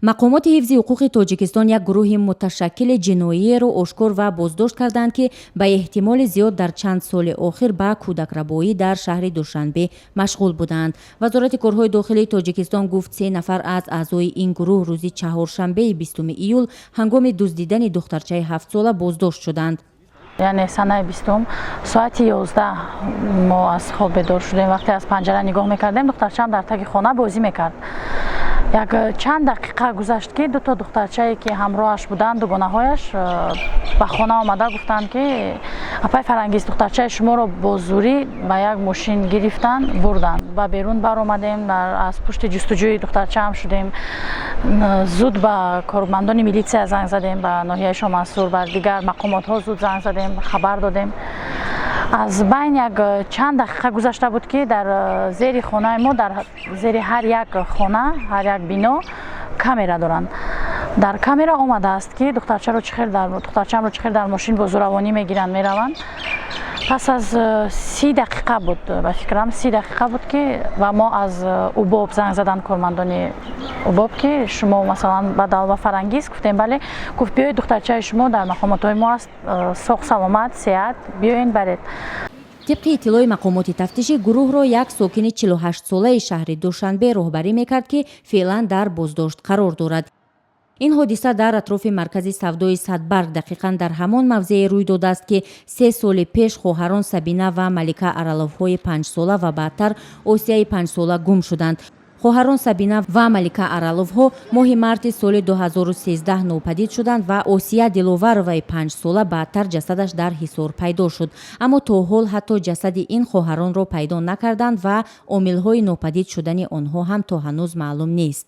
мақомоти ҳифзи ҳуқуқи тоҷикистон як гурӯҳи муташаккили ҷиноиеро ошкор ва боздошт карданд, ки ба эҳтимоли зиёд дар чанд соли охир ба кӯдакрабоӣ дар шаҳри Душанбе машғул буданд. Вазорати корҳои дохилии Тоҷикистон гуфт 3 нафар аз аъзои ин гурӯҳ рӯзи чаҳоршанбеи 20 июл ҳангоми дуздидани духтарчаи 7 сола боздошт шуданд. яъне санаи 20 соати 11 мо аз хоб бедор шудем. вақте аз панҷара нигоҳ мекардем, духтарчаам дар таги хона бозӣ мекард. як чанд дақиқа гузашт ки ду то духтарчае ки ҳамроҳаш буданд, дугонаҳояш ба хона омада гуфтанд ки апай Фарангиз, духтарчаи шуморо бо зурӣ ба як мошин гирифтан бурданд. ба берун баромадем, аз пушти ҷустуҷӯи духтарчаам шудем. зуд ба кормандони милитсия занг задем, ба ноҳияи Шомансур, ба дигар мақомотҳо зуд занг задем, хабар додем. аз байн як чанд дақиқа гузашта буд ки дар зери хонаи мо, дар зери ҳар як хона, ҳар як бино камера доранд. дар камера омадааст ки духтарчаамро чӣ хел дар мошин бо зӯравонӣ мегиранд, мераванд. пас аз 30 дақиқа буд, ба фикрам 30 дақиқа буд ки ва мо аз убоб занг заданд, кормандони убоб, ки шумо масалан ба Далва Фарангиз, гуфтем бале, гуфт биёед, духтарчаи шумо дар мақомотҳои мо аст, соғ саломат, сеҳат, биёен баред. тибқи иттилои мақомоти тафтишӣ, гурӯҳро як сокини 48-солаи шаҳри Душанбе роҳбарӣ мекард, ки феълан дар боздошт қарор дорад. ин ҳодиса дар атрофи маркази савдои Садбарг дақиқан дар ҳамон мавзеъ рӯй додааст, ки 3 соли пеш хоҳарон Сабина ва Малика Араловҳои 5 сола ва баъдтар Осияи 5 сола гум шуданд. хоҳарон Сабина ва Малика Араловҳо моҳи марти соли 2013 нопадид шуданд ва Осия Диловароваи 5 сола баъдтар ҷасадаш дар Ҳисор пайдо шуд. аммо то ҳол ҳатто ҷасади ин хоҳаронро пайдо накарданд ва омилҳои нопадид шудани онҳо ҳам то ҳанӯз маълум нест.